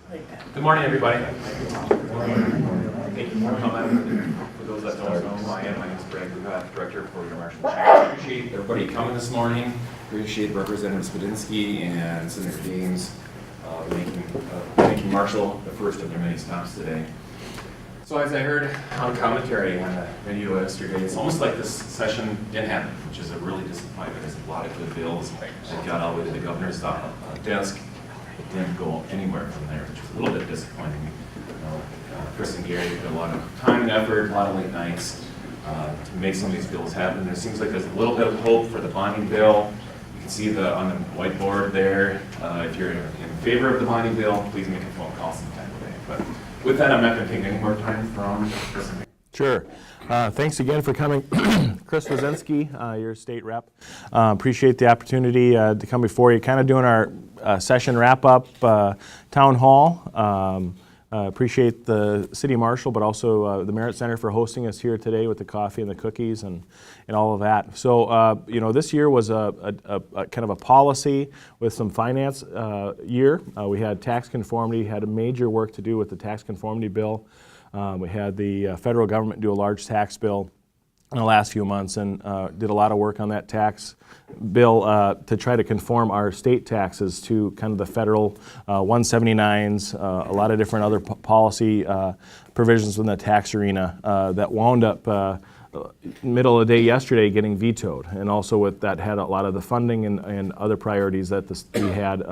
Good morning, everybody. Thank you for coming. For those that don't know who I am, my name is Brad Gugath, Director for your Marshall Chapter. Appreciate everybody coming this morning. Appreciate Representative Spadinsky and Senator James making Marshall the first of their many stops today. So as I heard on commentary on the video yesterday, it's almost like this session didn't happen, which is a really disappointment. There's a lot of good bills that got all the way to the governor's desk. It didn't go anywhere from there, which was a little bit disappointing. Chris and Gary did a lot of time and effort, a lot of late nights to make some of these bills happen. There seems like there's a little bit of hope for the bonding bill. You can see on the whiteboard there. If you're in favor of the bonding bill, please make a phone call sometime today. But with that, I'm not going to take any more time from Chris and Gary. Sure. Thanks again for coming. Chris Wazinski, your state rep. Appreciate the opportunity to come before you, kind of doing our session wrap-up town hall. Appreciate the City Marshal, but also the Merit Center for hosting us here today with the coffee and the cookies and all of that. So, this year was a kind of a policy with some finance year. We had tax conformity, had a major work to do with the tax conformity bill. We had the federal government do a large tax bill in the last few months and did a lot of work on that tax bill to try to conform our state taxes to kind of the federal 179s, a lot of different other policy provisions in the tax arena that wound up middle of the day yesterday getting vetoed, and also with that had a lot of the funding and other priorities that we had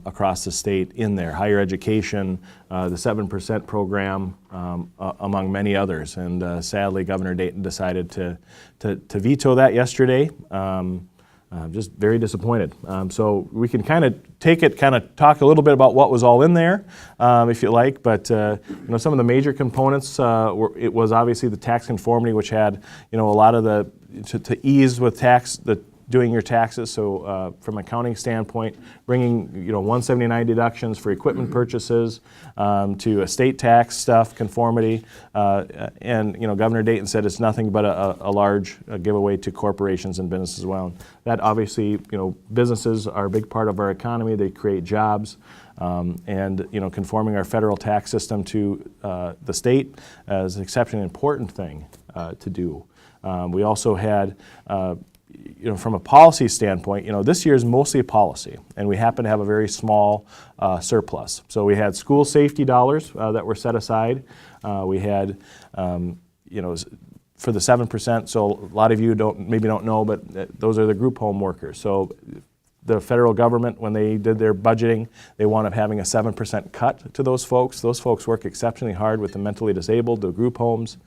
across the state in there. Higher education, the 7% program, among many others. And sadly, Governor Dayton decided to veto that yesterday. Just very disappointed. So we can kind of talk a little bit about what was all in there, if you like. But some of the major components it was obviously the tax conformity, which had a lot of the to ease with doing your taxes. So from an accounting standpoint, bringing 179 deductions for equipment purchases to estate tax stuff, conformity, and Governor Dayton said it's nothing but a large giveaway to corporations and businesses as well. And that obviously, businesses are a big part of our economy. They create jobs. And conforming our federal tax system to the state is an exceptionally important thing to do. We also had from a policy standpoint, this year is mostly a policy, and we happen to have a very small surplus. So we had school safety dollars that were set aside. We had, for the 7%, so a lot of you maybe don't know, but those are the group home workers. So the federal government, when they did their budgeting, they wound up having a 7% cut to those folks. Those folks work exceptionally hard with the mentally disabled, the group homes,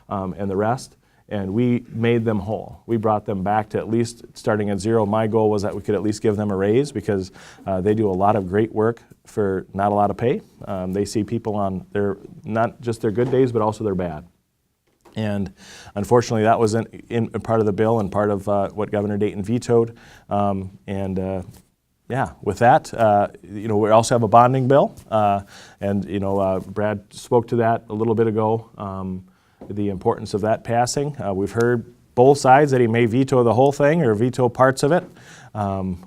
and the rest. And we made them whole. We brought them back to at least starting at zero. My goal was that we could at least give them a raise because they do a lot of great work for not a lot of pay. They see people on not just their good days, but also their bad. And unfortunately, that was in part of the bill and part of what Governor Dayton vetoed. With that, we also have a bonding bill. Brad spoke to that a little bit ago. The importance of that passing. We've heard both sides that he may veto the whole thing or veto parts of it.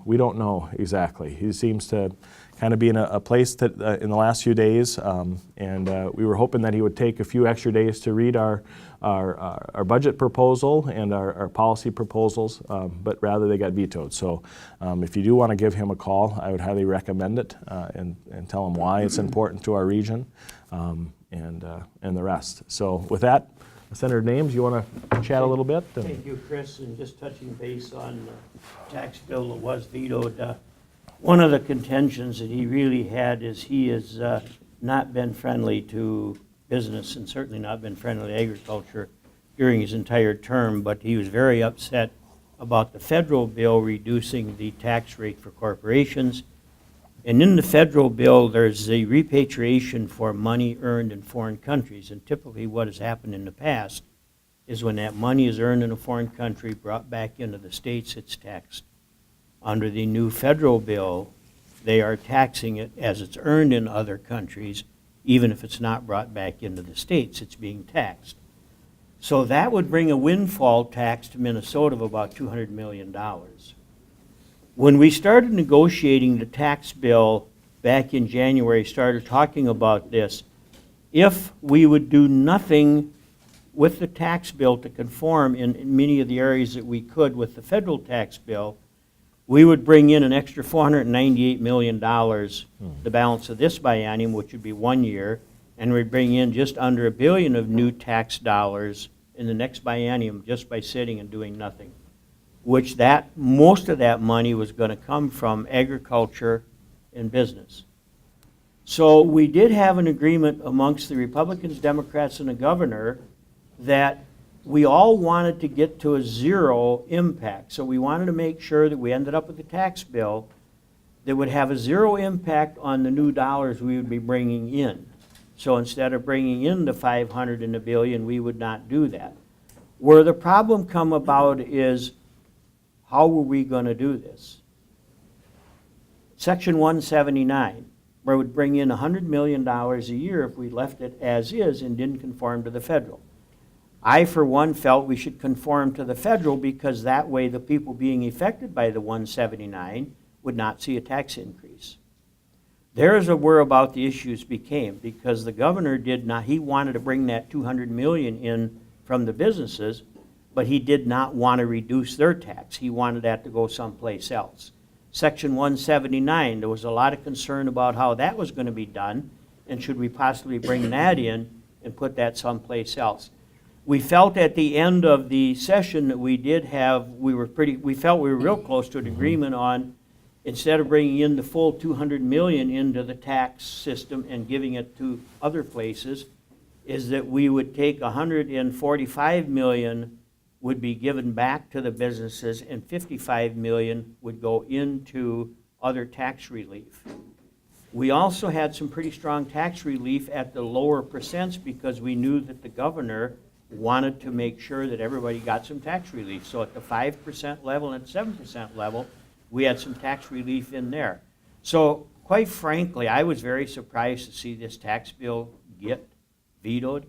We don't know exactly. He seems to kind of be in a place that in the last few days, we were hoping that he would take a few extra days to read our budget proposal and our policy proposals, but rather they got vetoed. So if you do want to give him a call, I would highly recommend it and tell him why it's important to our region. And the rest. So with that, Senator Names, you want to chat a little bit? Thank you, Chris. And just touching base on the tax bill that was vetoed, one of the contentions that he really had is he has not been friendly to business and certainly not been friendly to agriculture during his entire term, but he was very upset about the federal bill reducing the tax rate for corporations. And in the federal bill, there's a repatriation for money earned in foreign countries. And typically what has happened in the past is when that money is earned in a foreign country, brought back into the states, it's taxed. Under the new federal bill, they are taxing it as it's earned in other countries, even if it's not brought back into the states, it's being taxed. So that would bring a windfall tax to Minnesota of about $200 million. When we started negotiating the tax bill back in January, started talking about this. If we would do nothing with the tax bill to conform in many of the areas that we could with the federal tax bill, we would bring in an extra $498 million, the balance of this biennium, which would be 1 year, and we'd bring in just under $1 billion of new tax dollars in the next biennium just by sitting and doing nothing, which most of that money was going to come from agriculture and business. So we did have an agreement amongst the Republicans, Democrats, and the governor that we all wanted to get to a zero impact. So we wanted to make sure that we ended up with a tax bill that would have a zero impact on the new dollars we would be bringing in. So instead of bringing in the 500 and the billion, we would not do that. Where the problem come about is, how were we going to do this? Section 179, where it would bring in $100 million a year if we left it as is and didn't conform to the federal. I, for one, felt we should conform to the federal because that way the people being affected by the 179 would not see a tax increase. There's where about the issues became, because the governor did not, he wanted to bring that $200 million in from the businesses, but he did not want to reduce their tax. He wanted that to go someplace else. Section 179, there was a lot of concern about how that was going to be done, and should we possibly bring that in and put that someplace else. We felt at the end of the session that we felt we were real close to an agreement on, instead of bringing in the full $200 million into the tax system and giving it to other places, is that we would take $145 million would be given back to the businesses and $55 million would go into other tax relief. We also had some pretty strong tax relief at the lower percents because we knew that the governor wanted to make sure that everybody got some tax relief. So at the 5% level and 7% level, we had some tax relief in there. So quite frankly, I was very surprised to see this tax bill get vetoed.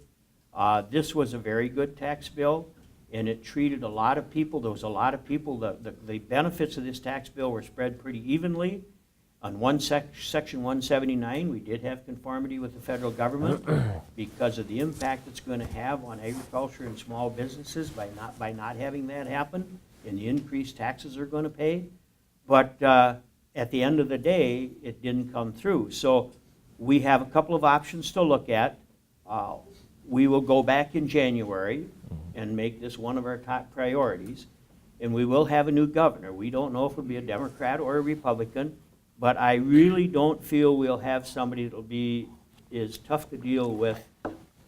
This was a very good tax bill, and it treated a lot of people. There was a lot of people, the benefits of this tax bill were spread pretty evenly. On Section 179, we did have conformity with the federal government because of the impact it's going to have on agriculture and small businesses by not having that happen, and the increased taxes they're going to pay. But at the end of the day, it didn't come through. So we have a couple of options to look at. We will go back in January and make this one of our top priorities, and we will have a new governor. We don't know if it'll be a Democrat or a Republican, but I really don't feel we'll have somebody that'll be as tough to deal with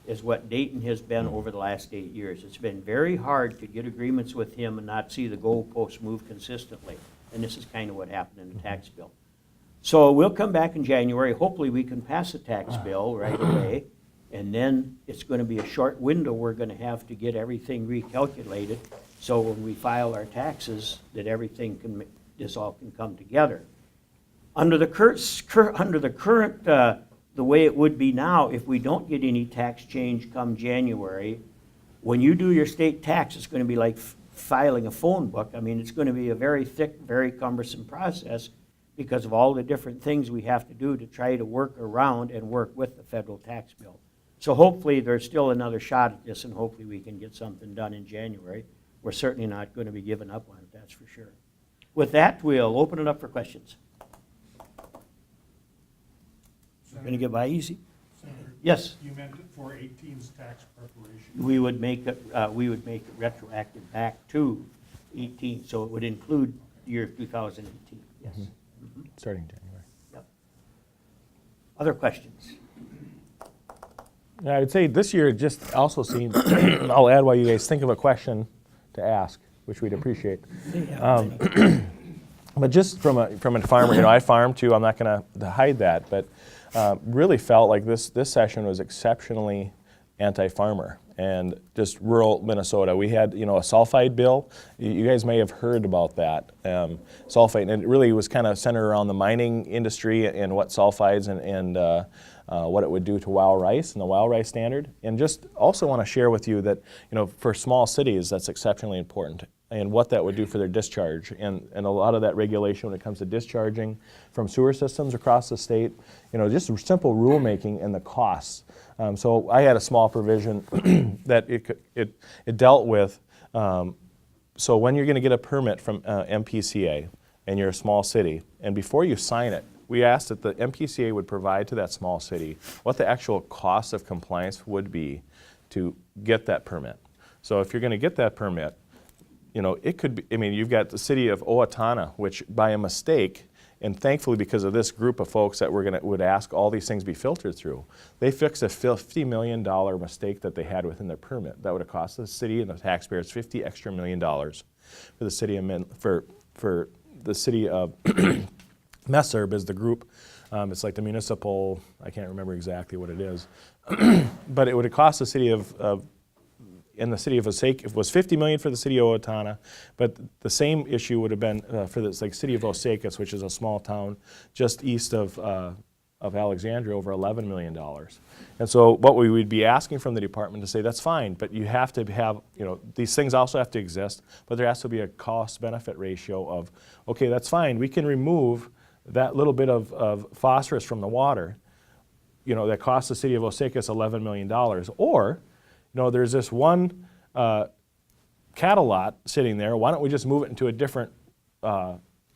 as what Dayton has been over the last 8 years. It's been very hard to get agreements with him and not see the goalposts move consistently, and this is kind of what happened in the tax bill. So we'll come back in January. Hopefully we can pass a tax bill right away, and then it's going to be a short window we're going to have to get everything recalculated, so when we file our taxes, that this all can come together. Under the current, the way it would be now, if we don't get any tax change come January, when you do your state tax, it's going to be like filing a phone book. I mean, it's going to be a very thick, very cumbersome process because of all the different things we have to do to try to work around and work with the federal tax bill. So hopefully there's still another shot at this, and hopefully we can get something done in January. We're certainly not going to be giving up on it, that's for sure. With that, we'll open it up for questions. Going to get by easy? Senator, Yes. you meant it for 18's tax preparation. We would make it retroactive back to 18, so it would include year 2018. Yes. Starting January. Yep. Other questions? I would say this year just also seems, I'll add while you guys think of a question to ask, which we'd appreciate. But just from a farmer, I farm too, I'm not going to hide that, but really felt like this session was exceptionally anti-farmer and just rural Minnesota. We had, a sulfide bill. You guys may have heard about that, sulfide, and it really was kind of centered around the mining industry and what sulfides and what it would do to wild rice and the wild rice standard. And just also want to share with you that, for small cities, that's exceptionally important. and what that would do for their discharge. And a lot of that regulation when it comes to discharging from sewer systems across the state, just simple rulemaking and the costs. So I had a small provision that it dealt with. So when you're going to get a permit from MPCA and you're a small city, and before you sign it, we asked that the MPCA would provide to that small city what the actual cost of compliance would be to get that permit. So if you're going to get that permit, it could be, you've got the city of Owatonna, which by a mistake, and thankfully because of this group of folks that would ask all these things be filtered through, they fixed a $50 million mistake that they had within their permit. That would have cost the city and the taxpayers $50 extra million for the city of for the city of MESRB is the group. It's like the municipal, I can't remember exactly what it is, but it would have cost the city of in the city of Osaka, it was $50 million for the city of Owatonna, but the same issue would have been for the city of Osaka, which is a small town just east of Alexandria, over $11 million. And so what we would be asking from the department to say, that's fine, but you have to have, these things also have to exist, but there has to be a cost-benefit ratio of, okay, that's fine, we can remove that little bit of phosphorus from the water, that costs the city of Osaka $11 million, or there's this one cattle lot sitting there. Why don't we just move it into a different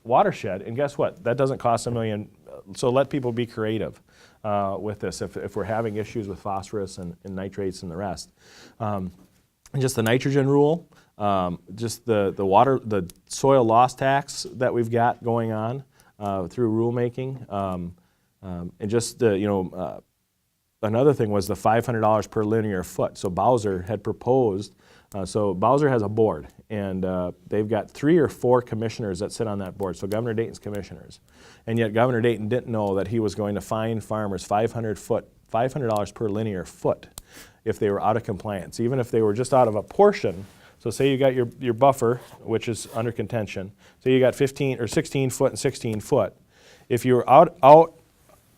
watershed? And guess what? That doesn't cost $1 million. So let people be creative with this if we're having issues with phosphorus and nitrates and the rest. And just the nitrogen rule, just the soil loss tax that we've got going on through rulemaking, and just another thing was the $500 per linear foot. So Bowser had proposed, so Bowser has a board, and they've got 3 or 4 commissioners that sit on that board, so Governor Dayton's commissioners. And yet Governor Dayton didn't know that he was going to fine farmers $500 per linear foot if they were out of compliance, even if they were just out of a portion. So say you got your buffer, which is under contention, so you got 15 or 16 foot and 16 foot. If you were out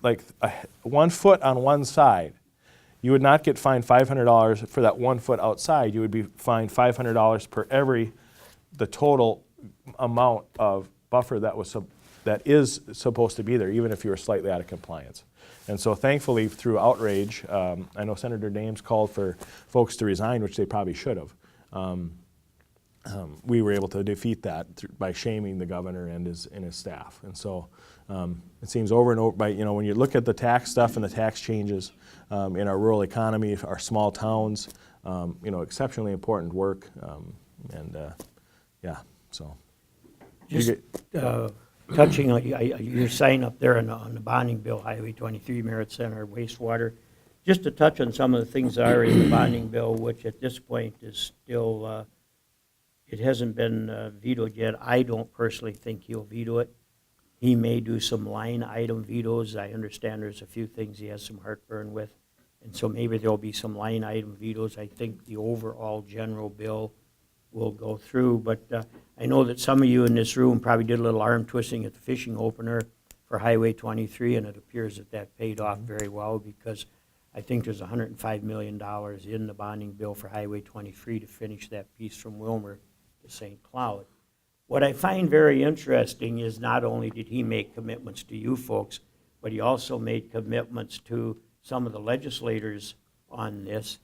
like 1 foot on one side, you would not get fined $500 for that 1 foot outside. You would be fined $500 per the total amount of buffer that is supposed to be there, even if you were slightly out of compliance. And so thankfully, through outrage, I know Senator Dames called for folks to resign, which they probably should have. We were able to defeat that by shaming the governor and his staff. And so it seems over and over, when you look at the tax stuff and the tax changes in our rural economy, our small towns, exceptionally important work. So. Just touching on your sign up there on the bonding bill, Highway 23, Merritt Center, wastewater. Just to touch on some of the things that are in the bonding bill, which at this point is still, it hasn't been vetoed yet. I don't personally think he'll veto it. He may do some line item vetoes. I understand there's a few things he has some heartburn with, and so maybe there'll be some line item vetoes. I think the overall general bill will go through, but I know that some of you in this room probably did a little arm twisting at the fishing opener for Highway 23, and it appears that paid off very well, because I think there's $105 million in the bonding bill for Highway 23 to finish that piece from Wilmer to St. Cloud. What I find very interesting is not only did he make commitments to you folks, but he also made commitments to some of the legislators on this.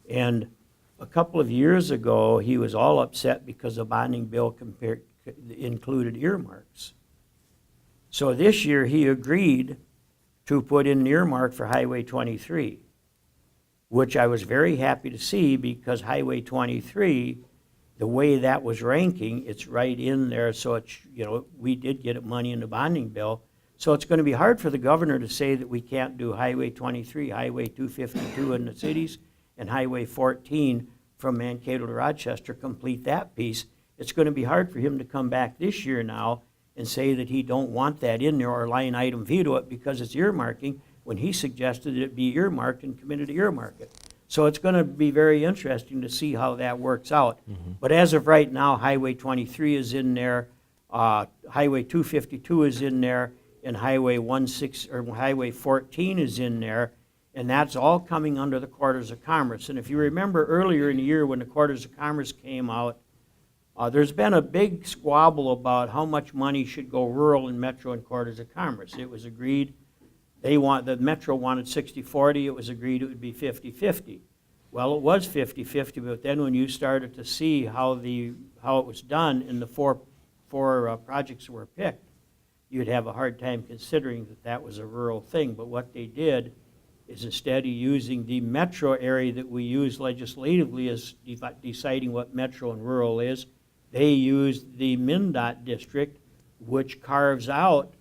And a couple of years ago, he was all upset because the bonding bill included earmarks. So this year, he agreed to put in an earmark for Highway 23, which I was very happy to see, because Highway 23, the way that was ranking, it's right in there. So it's, we did get money in the bonding bill. So it's going to be hard for the governor to say that we can't do Highway 23, Highway 252 in the cities, and Highway 14 from Mankato to Rochester, complete that piece. It's going to be hard for him to come back this year now and say that he don't want that in there or line item veto it because it's earmarking, when he suggested it be earmarked and committed to earmark it. So it's going to be very interesting to see how that works out. Mm-hmm. But as of right now, Highway 23 is in there, Highway 252 is in there, and Highway 14 is in there, and that's all coming under the Quarters of Commerce. And if you remember earlier in the year when the Quarters of Commerce came out, There's been a big squabble about how much money should go rural and metro and quarters of commerce. It was agreed, the metro wanted 60-40, it was agreed it would be 50-50. Well, it was 50-50, but then when you started to see how it was done in the four projects that were picked, you'd have a hard time considering that that was a rural thing. But what they did is, instead of using the metro area that we use legislatively as deciding what metro and rural is, they used the MnDOT district, which carves out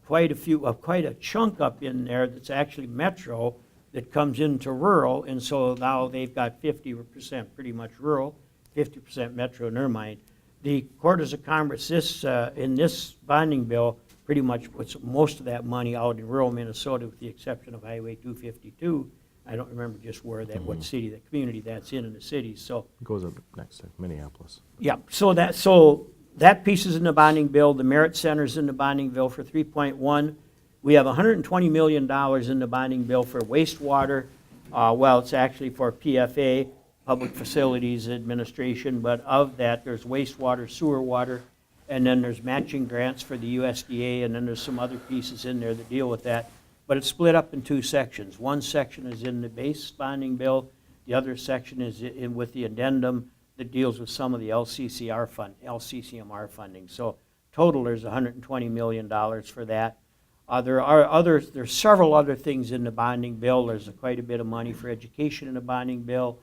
quite a chunk up in there that's actually metro that comes into rural, and so now they've got 50% pretty much rural, 50% metro in their mind. The quarters of commerce in this bonding bill pretty much puts most of that money out in rural Minnesota, with the exception of Highway 252. I don't remember just where what city, the community that's in the city. So It goes up next to Minneapolis. yeah, so that piece is in the bonding bill. The Merit Center's in the bonding bill for 3.1. We have $120 million in the bonding bill for wastewater. Well, it's actually for PFA, Public Facilities Administration, but of that, there's wastewater, sewer water, and then there's matching grants for the USDA, and then there's some other pieces in there that deal with that. But it's split up in two sections. One section is in the base bonding bill. The other section is with the addendum that deals with some of the LCCMR funding. So total, there's $120 million for that. There's several other things in the bonding bill. There's quite a bit of money for education in the bonding bill.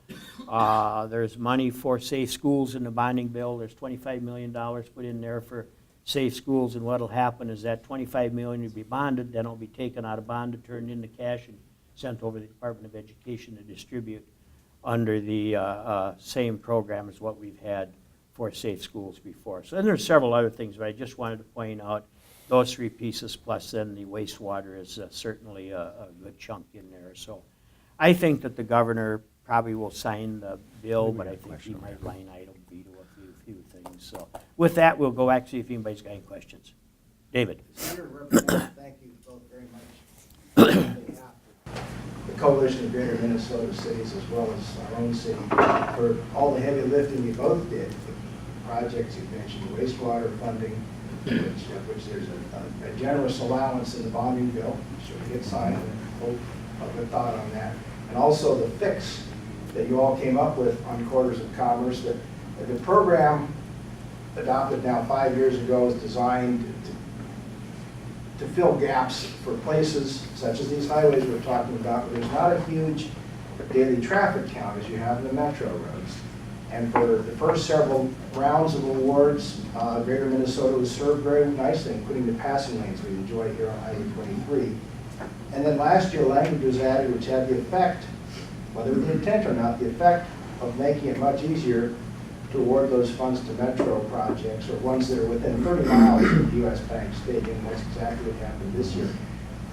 There's money for safe schools in the bonding bill. There's $25 million put in there for safe schools, and what'll happen is that $25 million will be bonded, then it'll be taken out of bond and turned into cash and sent over to the Department of Education to distribute under the same program as what we've had for safe schools before. So then there's several other things, but I just wanted to point out those three pieces, plus then the wastewater is certainly a good chunk in there. So I think that the governor probably will sign the bill, but I think he might line item veto a few things. So with that, we'll go back to see if anybody's got any questions. David. Senator Representative, thank you both very much on behalf of the Coalition of Greater Minnesota Cities, as well as our own city, for all the heavy lifting you both did. The projects you mentioned, wastewater funding, which there's a generous allowance in the bonding bill, should get signed, and hope a good thought on that. And also the fix that you all came up with on quarters of commerce, that the program adopted now 5 years ago is designed to fill gaps for places such as these highways we're talking about, where there's not a huge daily traffic count as you have in the metro roads. And for the first several rounds of awards, Greater Minnesota was served very nicely, including the passing lanes we enjoy here on Highway 23. And then last year, language was added which had the effect, whether with the intent or not, the effect of making it much easier to award those funds to metro projects, or ones that are within 30 miles of the U.S. Bank Stadium. And that's exactly what happened this year.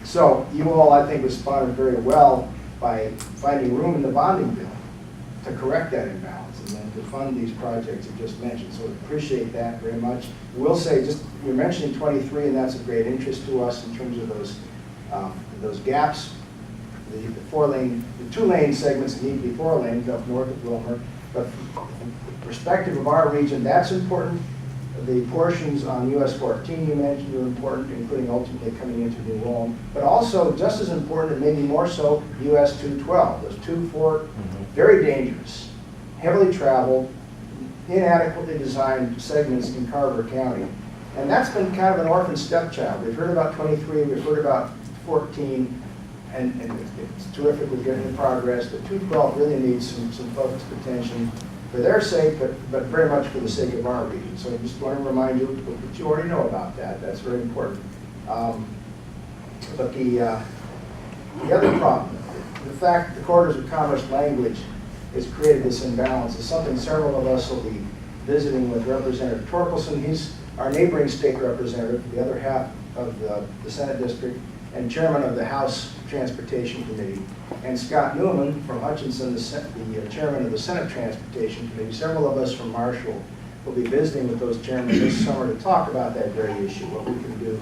So you all, I think, responded very well by finding room in the bonding bill to correct that imbalance and then to fund these projects you just mentioned. So we appreciate that very much. We'll say, just you're mentioning 23, and that's of great interest to us in terms of those gaps. The 2-lane segments that need to be 4 lanes up north of Wilmer. But from the perspective of our region, that's important. The portions on US 14 you mentioned are important, including ultimately coming into New Ulm. But also, just as important, and maybe more so, US 212. Those 2-4, very dangerous, heavily traveled, inadequately designed segments in Carver County. And that's been kind of an orphan stepchild. We've heard about 23, we've heard about 14, and it's terrific we're getting progress, but 212 really needs some focused attention for their sake, but very much for the sake of our region. So I just want to remind you that you already know about that. That's very important. But the other problem, the fact that the quarters of commerce language has created this imbalance is something several of us will be visiting with Representative Torkelson. He's our neighboring state representative, the other half of the Senate district, and chairman of the House Transportation Committee, and Scott Newman from Hutchinson, the chairman of the Senate Transportation Committee. Several of us from Marshall will be visiting with those chairmen this summer to talk about that very issue, what we can do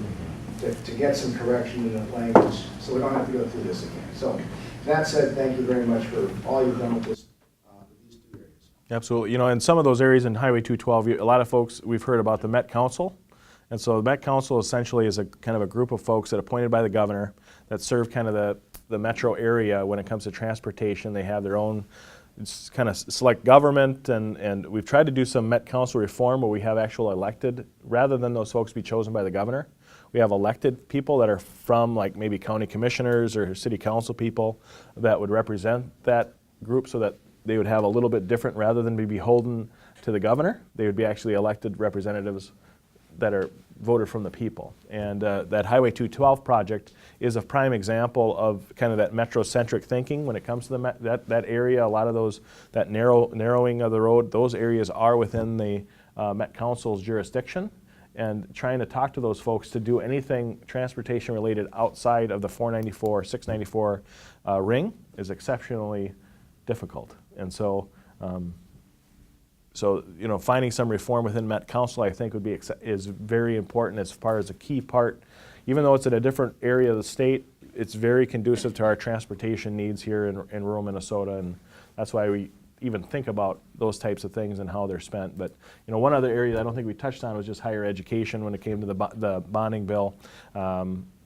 to get some correction in the language so we don't have to go through this again. So that said, thank you very much for all you've done with this, with these 2 areas. Absolutely. In some of those areas in Highway 212, a lot of folks, we've heard about the Met Council. And so the Met Council essentially is a kind of a group of folks that are appointed by the governor that serve kind of the metro area when it comes to transportation. They have their own kind of select government, and we've tried to do some Met Council reform where we have actual elected, rather than those folks be chosen by the governor. We have elected people that are from like maybe county commissioners or city council people that would represent that group so that they would have a little bit different, rather than be beholden to the governor. They would be actually elected representatives that are voted from the people. And that Highway 212 project is a prime example of kind of that metrocentric thinking when it comes to that area. A lot of those, that narrowing of the road, those areas are within the Met Council's jurisdiction. And trying to talk to those folks to do anything transportation related outside of the 494, 694 ring is exceptionally difficult. And so, finding some reform within Met Council, I think, is very important as far as a key part. Even though it's in a different area of the state, it's very conducive to our transportation needs here in rural Minnesota, and that's why we even think about those types of things and how they're spent. But one other area that I don't think we touched on was just higher education when it came to the bonding bill.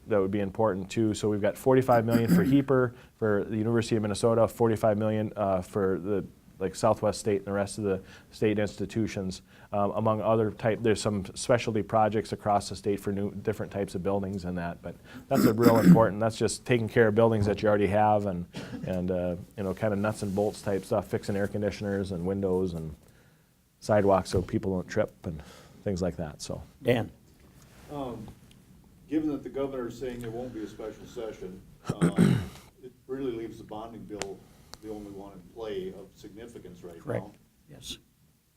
That would be important too. So we've got $45 million for HEAPR for the University of Minnesota, $45 million for the Southwest State and the rest of the state institutions, among other type. There's some specialty projects across the state for different types of buildings and that. But that's a real important. That's just taking care of buildings that you already have and kind of nuts and bolts type stuff, fixing air conditioners and windows and sidewalks so people don't trip and things like that. So Dan? Given that the governor is saying there won't be a special session, it really leaves the bonding bill the only one in play of significance right Correct. now. Yes.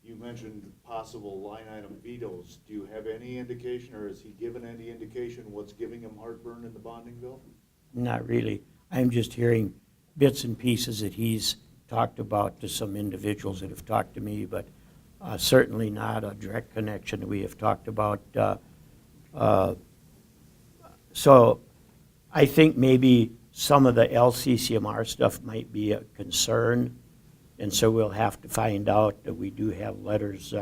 You mentioned possible line item vetoes. Do you have any indication, or has he given any indication what's giving him heartburn in the bonding bill? Not really. I'm just hearing bits and pieces that he's talked about to some individuals that have talked to me, but certainly not a direct connection that we have talked about. So I think maybe some of the LCCMR stuff might be a concern, and so we'll have to find out. That we do have letters.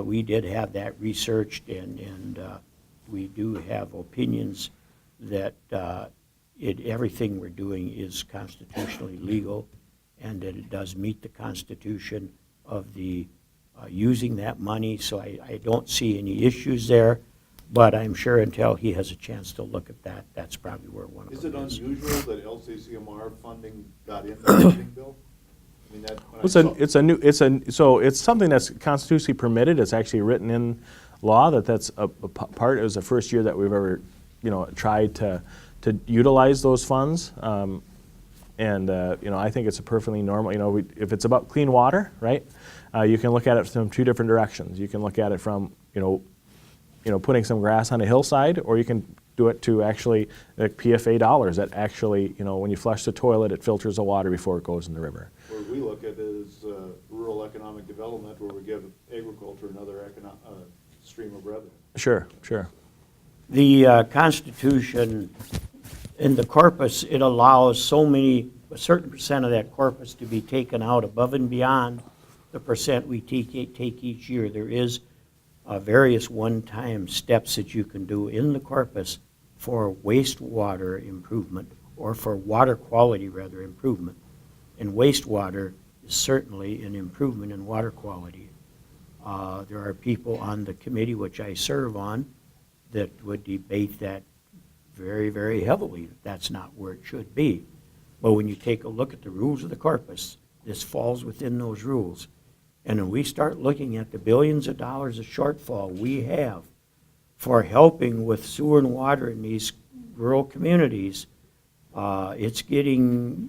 We did have that researched, and we do have opinions that everything we're doing is constitutionally legal, and that it does meet the Constitution of the using that money. So I don't see any issues there. But I'm sure until he has a chance to look at that, that's probably where one of Is them it is. unusual that LCCMR funding got in the bonding bill? I mean, that, when I saw- So it's something that's constitutionally permitted. It's actually written in law that's a part. It was the first year that we've ever, tried to utilize those funds. I think it's a perfectly normal. If it's about clean water, right? You can look at it from two different directions. You can look at it from, putting some grass on a hillside, or you can do it to actually like PFA dollars that actually, when you flush the toilet, it filters the water before it goes in the river. Where we look at it is rural economic development, where we give agriculture another stream of revenue. Sure. The Constitution in the corpus, it allows a certain percent of that corpus to be taken out above and beyond the percent we take each year. There is various one-time steps that you can do in the corpus for wastewater improvement, or for water quality, rather, improvement. And wastewater is certainly an improvement in water quality. There are people on the committee, which I serve on, that would debate that very, very heavily. That's not where it should be. But when you take a look at the rules of the corpus, this falls within those rules. And when we start looking at the billions of dollars of shortfall we have for helping with sewer and water in these rural communities, it's getting,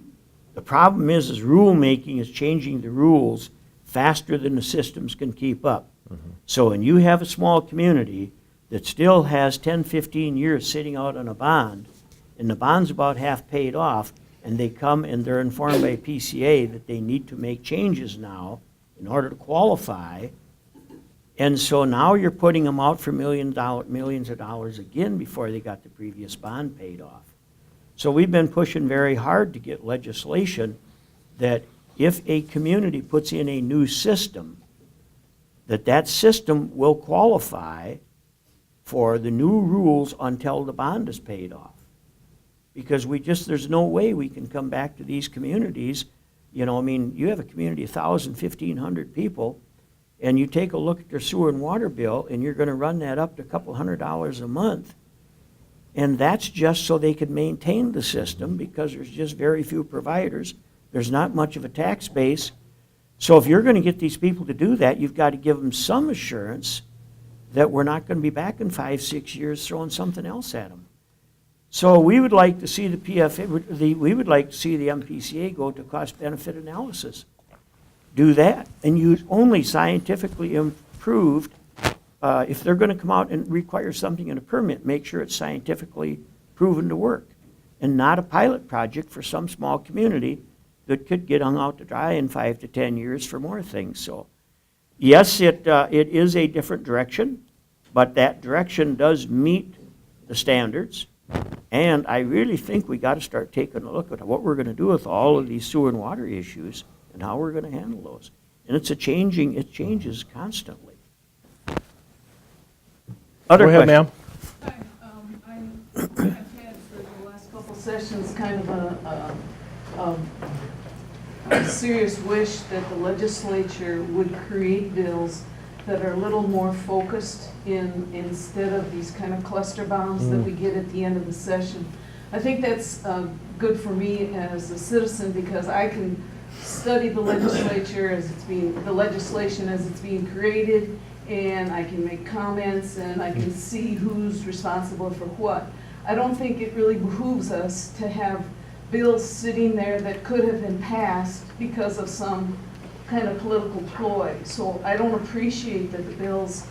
the problem is rulemaking is changing the rules faster than the systems can keep up. Mm-hmm. So when you have a small community that still has 10, 15 years sitting out on a bond, and the bond's about half paid off, and they come and they're informed by PCA that they need to make changes now in order to qualify. And so now you're putting them out for millions of dollars again before they got the previous bond paid off. So we've been pushing very hard to get legislation that if a community puts in a new system, that system will qualify for the new rules until the bond is paid off. Because there's no way we can come back to these communities. You know, I mean, you have a community of 1,000, 1,500 people, and you take a look at their sewer and water bill, and you're gonna run that up to a couple $100 a month. And that's just so they can maintain the system, because there's just very few providers. There's not much of a tax base. So if you're gonna get these people to do that, you've got to give them some assurance that we're not gonna be back in 5, 6 years throwing something else at them. So we would like to see we would like to see the MPCA go to cost-benefit analysis. Do that, and use only scientifically improved. If they're gonna come out and require something in a permit, make sure it's scientifically proven to work, and not a pilot project for some small community that could get hung out to dry in 5 to 10 years for more things. So, yes, it is a different direction, but that direction does meet the standards. And I really think we gotta start taking a look at what we're gonna do with all of these sewer and water issues and how we're gonna handle those. And it changes constantly. Other Go ahead, questions? ma'am. Hi, I've had for the last couple sessions kind of a serious wish that the legislature would create bills that are a little more focused instead of these kind of cluster bombs that we get at the end of the session. I think that's good for me as a citizen, because I can study the legislature the legislation as it's being created, and I can make comments, and I can see who's responsible for what. I don't think it really behooves us to have bills sitting there that could have been passed because of some kind of political ploy. So I don't appreciate that the bills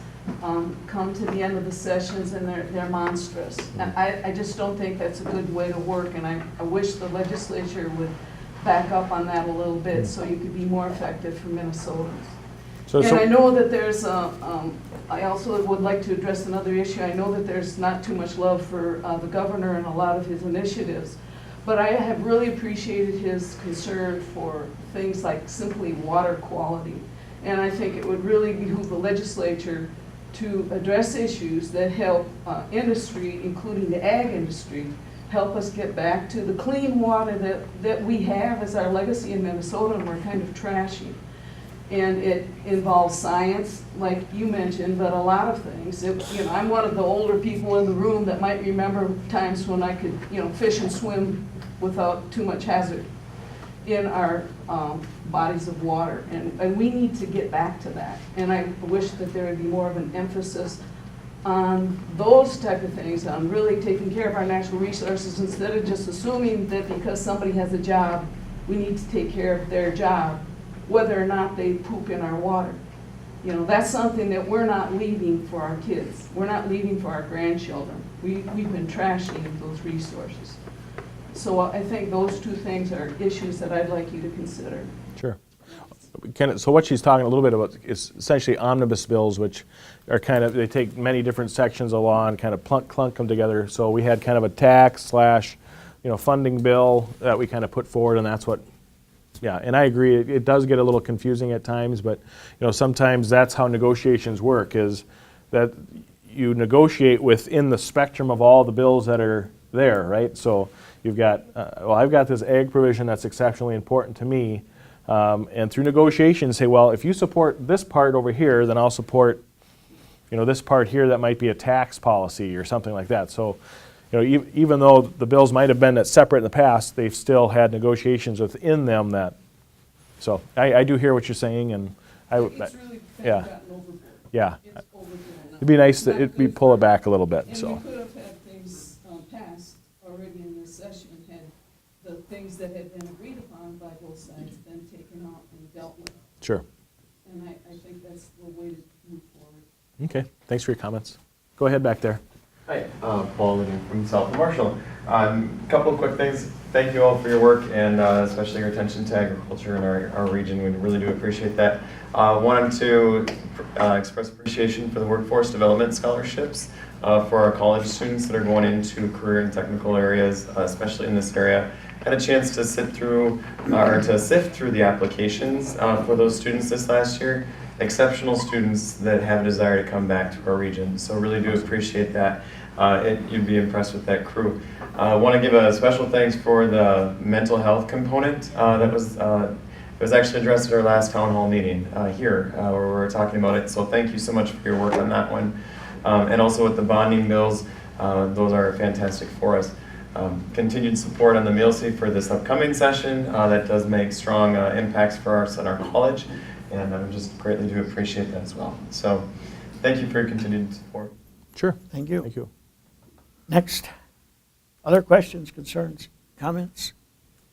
come to the end of the sessions and they're monstrous. I just don't think that's a good way to work, and I wish the legislature would back up on that a little bit so you could be more effective for Minnesotans. And I know that there's, I also would like to address another issue. I know that there's not too much love for the governor and a lot of his initiatives, but I have really appreciated his concern for things like simply water quality. And I think it would really behoove the legislature to address issues that help industry, including the ag industry, help us get back to the clean water that we have as our legacy in Minnesota, and we're kind of trashing. And it involves science, like you mentioned, but a lot of things. I'm one of the older people in the room that might remember times when I could, fish and swim without too much hazard in our bodies of water. And we need to get back to that. And I wish that there would be more of an emphasis on those type of things, on really taking care of our natural resources, instead of just assuming that because somebody has a job, we need to take care of their job, whether or not they poop in our water. That's something that we're not leaving for our kids. We're not leaving for our grandchildren. We've been trashing those resources. So I think those two things are issues that I'd like you to consider. Sure. So what she's talking a little bit about is essentially omnibus bills, which are they take many different sections of law and kind of clunk them together. So we had kind of a tax / funding bill that we kind of put forward, and that's what. Yeah, and I agree, it does get a little confusing at times, but sometimes that's how negotiations work, is that you negotiate within the spectrum of all the bills that are there, right? So you've got, I've got this ag provision that's exceptionally important to me, and through negotiations say, well, if you support this part over here, then I'll support this part here that might be a tax policy or something like that. So even though the bills might have been separate in the past, they've still had negotiations within them that, so I do hear what you're saying, and It's really yeah. gotten overboard. Yeah. It's overboard now. It'd be nice to pull it back a little bit, And so. we could have had things passed already in this session, had the things that had been agreed upon by both sides been taken out and dealt with. Sure. And I think that's the way to move forward. Okay, thanks for your comments. Go ahead back there. Hi, Paul Living from South of Marshall. Couple of quick things. Thank you all for your work, and especially your attention to agriculture in our region. We really do appreciate that. Wanted to express appreciation for the workforce development scholarships for our college students that are going into career and technical areas, especially in this area. had a chance to sit through or to sift through the applications for those students this last year. Exceptional students that have a desire to come back to our region. So really do appreciate that. You'd be impressed with that crew. I want to give a special thanks for the mental health component that was it was actually addressed at our last town hall meeting here where we were talking about it. So thank you so much for your work on that one. And also with the bonding bills, those are fantastic for us. Continued support on the MealSafe for this upcoming session. That does make strong impacts for us at our college, and I just greatly do appreciate that as well. So thank you for your continued support. Sure. Thank you. Thank you. Next. Other questions, concerns, comments?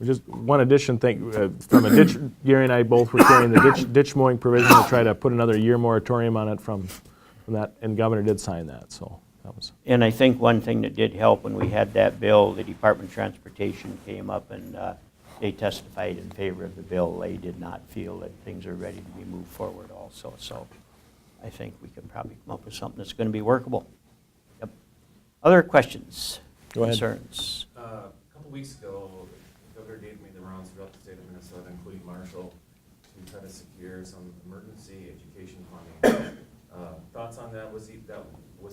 Just one addition thing, from a ditch, Gary and I both were carrying the ditch mowing provision to try to put another year moratorium on it from that, and Governor did sign that, so that was. And I think one thing that did help when we had that bill, the Department of Transportation came up and they testified in favor of the bill. They did not feel that things are ready to be moved forward also. So I think we can probably come up with something that's going to be workable. Yep. Other questions, Go ahead. concerns? A couple weeks ago, the governor gave me the rounds throughout the state of Minnesota, including Marshall, to try to secure some emergency education funding. Thoughts on that? Was the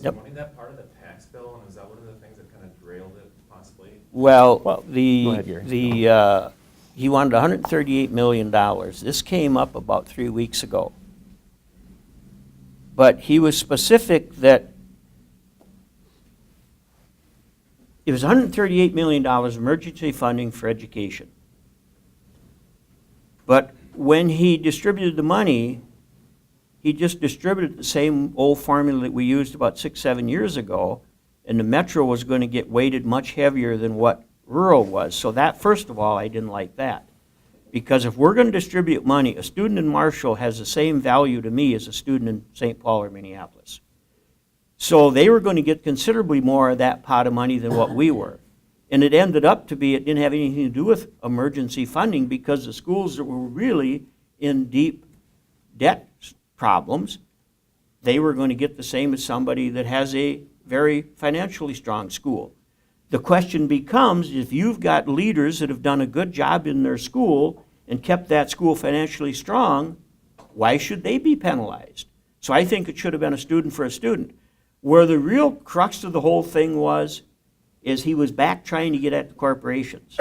Yep. money that part of the tax bill, and was that one of the things that kind of derailed it possibly? Well, Go the, ahead, Gary. he wanted $138 million. This came up about 3 weeks ago. But he was specific that it was $138 million emergency funding for education. But when he distributed the money, he just distributed the same old formula that we used about 6-7 years ago, and the metro was going to get weighted much heavier than what rural was. So that, first of all, I didn't like that. Because if we're going to distribute money, a student in Marshall has the same value to me as a student in St. Paul or Minneapolis. So they were going to get considerably more of that pot of money than what we were. And it ended up to be, it didn't have anything to do with emergency funding because the schools that were really in deep debt problems, they were going to get the same as somebody that has a very financially strong school. The question becomes, if you've got leaders that have done a good job in their school and kept that school financially strong, why should they be penalized? So I think it should have been a student for a student. Where the real crux of the whole thing was, is he was back trying to get at the corporations.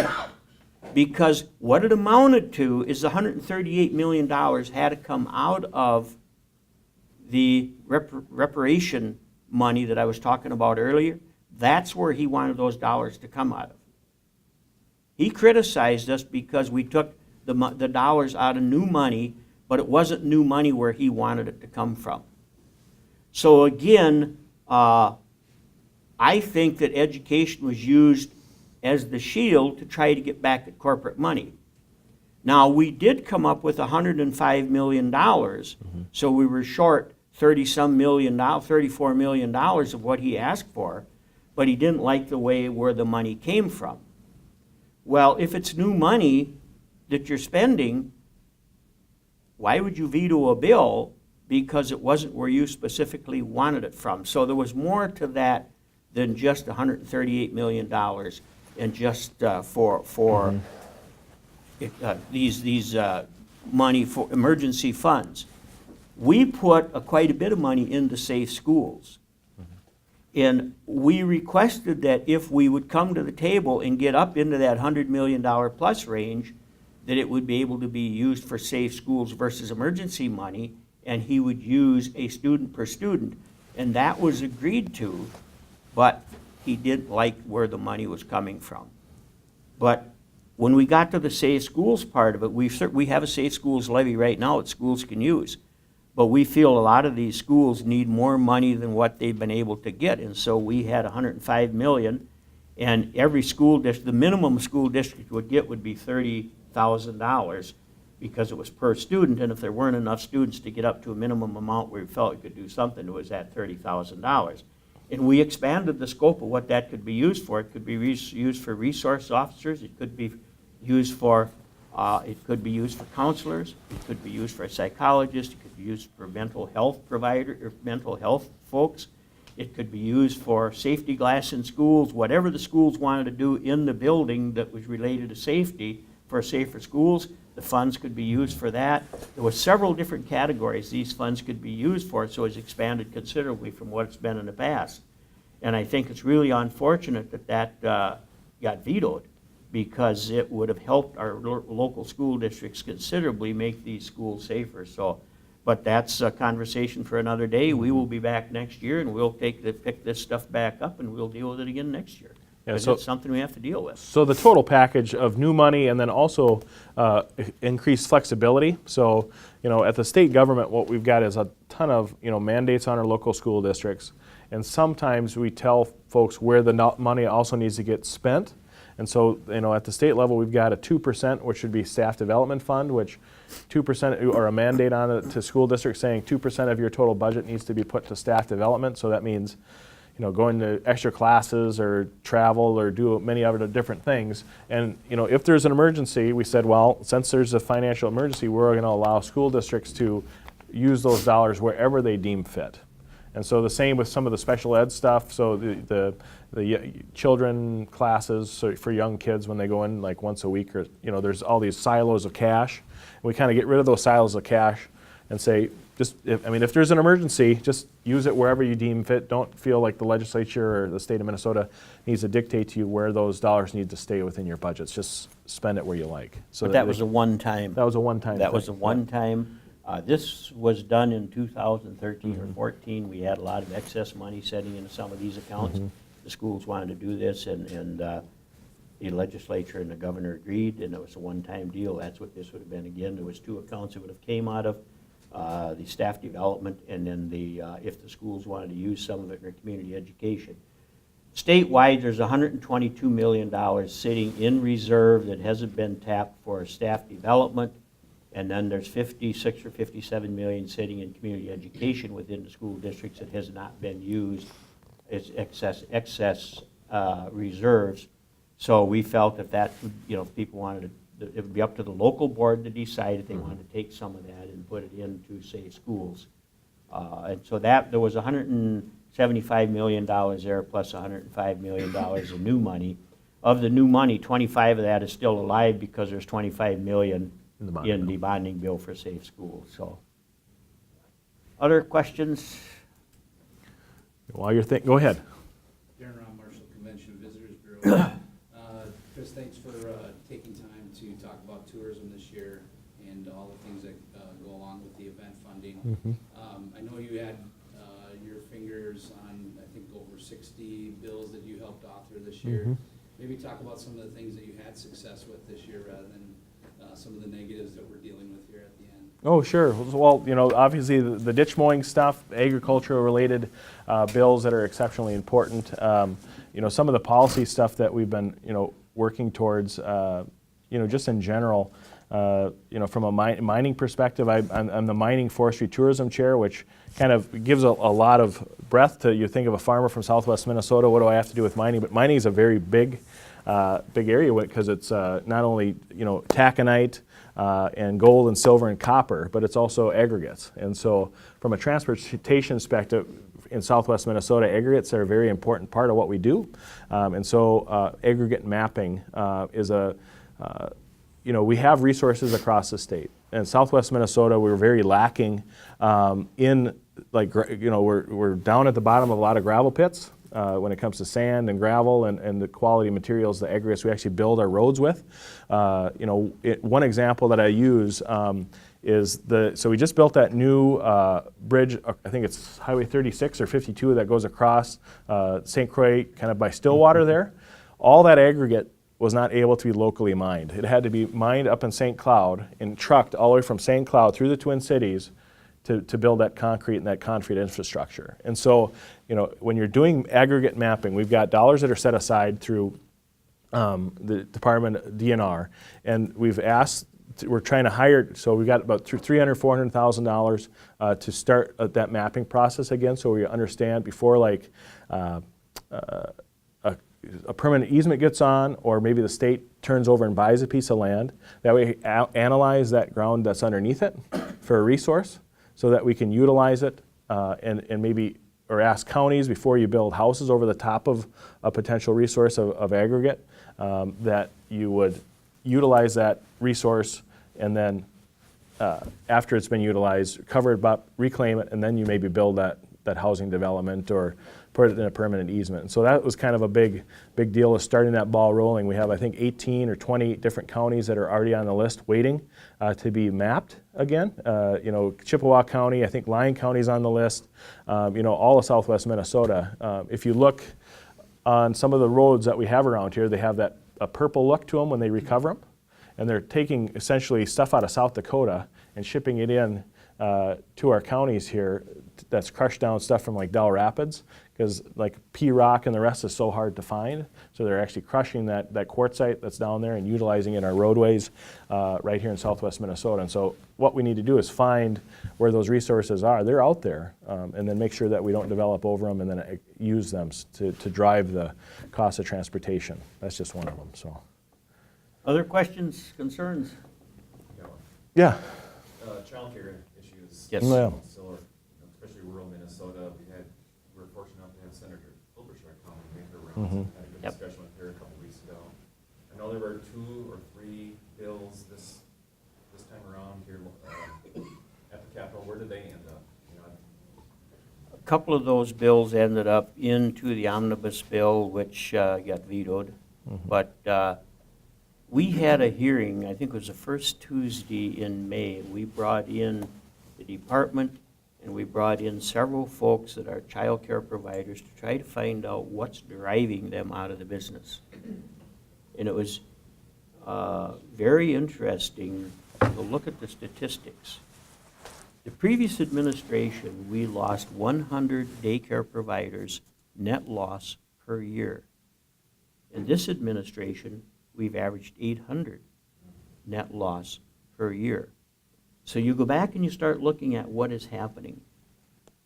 Because what it amounted to is the $138 million had to come out of the reparation money that I was talking about earlier. That's where he wanted those dollars to come out of. He criticized us because we took the dollars out of new money, but it wasn't new money where he wanted it to come from. So again, I think that education was used as the shield to try to get back at corporate money. Now, we did come up with $105 million, so we were short $34 million of what he asked for, but he didn't like the way where the money came from. Well, if it's new money that you're spending, why would you veto a bill because it wasn't where you specifically wanted it from? So there was more to that than just $138 million and just for these money for emergency funds. We put quite a bit of money into safe schools. And we requested that if we would come to the table and get up into that $100 million plus range, that it would be able to be used for safe schools versus emergency money, and he would use a student per student. And that was agreed to, but he didn't like where the money was coming from. But when we got to the safe schools part of it, we have a safe schools levy right now that schools can use. But we feel a lot of these schools need more money than what they've been able to get. And so we had $105 million, and every school district, the minimum school district would get would be $30,000 because it was per student. And if there weren't enough students to get up to a minimum amount where we felt we could do something, it was at $30,000. And we expanded the scope of what that could be used for. It could be used for resource officers. It could be used for counselors. It could be used for a psychologist. It could be used for mental health provider or mental health folks. It could be used for safety glass in schools, whatever the schools wanted to do in the building that was related to safety for safer schools, the funds could be used for that. There were several different categories these funds could be used for, so it's expanded considerably from what it's been in the past. And I think it's really unfortunate that that got vetoed, because it would have helped our local school districts considerably make these schools safer. So, but that's a conversation for another day. We will be back next year, and we'll pick this stuff back up, and we'll deal with it again next year. Yeah, Because so- it's something we have to deal with. So the total package of new money and then also increased flexibility. So, at the state government, what we've got is a ton of, mandates on our local school districts. And sometimes we tell folks where the money also needs to get spent. And so, at the state level, we've got a 2%, which should be staff development fund, which 2% or a mandate on it to school districts saying 2% of your total budget needs to be put to staff development. So that means, going to extra classes or travel or do many other different things. And, if there's an emergency, we said, well, since there's a financial emergency, we're going to allow school districts to use those dollars wherever they deem fit. And so the same with some of the special ed stuff. So the children classes, so for young kids when they go in like once a week, or there's all these silos of cash. And we kind of get rid of those silos of cash and say, if there's an emergency, just use it wherever you deem fit. Don't feel like the legislature or the state of Minnesota needs to dictate to you where those dollars need to stay within your budgets. Just spend it where you like. So But that was a one-time. that was a one-time. That was a thing. one-time. This was done in 2013 Mm-hmm. or 14. We had a lot of excess money setting into some of these accounts. Mm-hmm. The schools wanted to do this, and the legislature and the governor agreed, and it was a one-time deal. That's what this would have been again. There was 2 accounts it would have came out of, the staff development, and then if the schools wanted to use some of it in their community education. Statewide, there's $122 million sitting in reserve that hasn't been tapped for staff development. And then there's 56 or 57 million sitting in community education within the school districts that has not been used. It's excess reserves. So we felt that if people wanted to, it would be up to the local board to decide if they wanted to take some of that and put it into, say, schools. And so there was $175 million there plus $105 million of new money. Of the new money, 25 of that is still alive because there's 25 million in the bonding bill for safe schools. So, other questions? While you're thinking, go ahead. Darren Ron Marshall, Convention Visitors Bureau. Chris, thanks for taking time to talk about tourism this year and all the things that go along with the event funding. I know you had your fingers on, I think, over 60 bills that you helped author this year. Maybe talk about some of the things that you had success with this year rather than some of the negatives that we're dealing with here at the end. Oh, sure. Well, obviously the ditch mowing stuff, agricultural-related bills that are exceptionally important. Some of the policy stuff that we've been, working towards, just in general. From a mining perspective, I'm the Mining Forestry Tourism Chair, which kind of gives a lot of breadth to, you think of a farmer from southwest Minnesota, what do I have to do with mining? But mining is a very big area because it's not only taconite and gold and silver and copper, but it's also aggregates. And so from a transportation perspective in southwest Minnesota, aggregates are a very important part of what we do. And so aggregate mapping is we have resources across the state. In southwest Minnesota, we're very lacking we're down at the bottom of a lot of gravel pits. When it comes to sand and gravel and the quality materials, the aggregates we actually build our roads with. One example that I use is so we just built that new bridge, I think it's Highway 36 or 52 that goes across St. Croix kind of by Stillwater there. All that aggregate was not able to be locally mined. It had to be mined up in St. Cloud and trucked all the way from St. Cloud through the Twin Cities to build that concrete and that concrete infrastructure. And so, when you're doing aggregate mapping, we've got dollars that are set aside through the Department DNR, and we're trying to hire, so we've got about $300,000, $400,000 to start that mapping process again, so we understand before a permanent easement gets on, or maybe the state turns over and buys a piece of land, that we analyze that ground that's underneath it for a resource, so that we can utilize it and maybe or ask counties before you build houses over the top of a potential resource of aggregate, that you would utilize that resource and then after it's been utilized, cover it up, reclaim it, and then you maybe build that housing development or put it in a permanent easement. And so that was kind of a big deal of starting that ball rolling. We have, I think, 18 or 20 different counties that are already on the list waiting to be mapped again. Chippewa County, I think Lyon County's on the list, all of southwest Minnesota. If you look on some of the roads that we have around here, they have a purple look to them when they recover them. And they're taking essentially stuff out of South Dakota and shipping it in to our counties here that's crushed down stuff from like Del Rapids, because like P-rock and the rest is so hard to find. So they're actually crushing that quartzite that's down there and utilizing it in our roadways right here in southwest Minnesota. And so what we need to do is find where those resources are. They're out there, and then make sure that we don't develop over them and then use them to drive the cost of transportation. That's just one of them. So. Other questions, concerns? Yeah. Childcare issues. Yes. Yeah. Still, especially rural Minnesota, we're fortunate enough to have Senator Klobuchar come and make her rounds. Had a good Yep. discussion with her a couple weeks ago. I know there were 2 or 3 bills this time around here at the Capitol. Where did they end up? A couple of those bills ended up into the omnibus bill, which got vetoed. But we had a hearing, I think it was the first Tuesday in May. We brought in the department and we brought in several folks that are child care providers to try to find out what's driving them out of the business. And it was very interesting to look at the statistics. The previous administration, we lost 100 daycare providers net loss per year. In this administration, we've averaged 800 net loss per year. So you go back and you start looking at what is happening.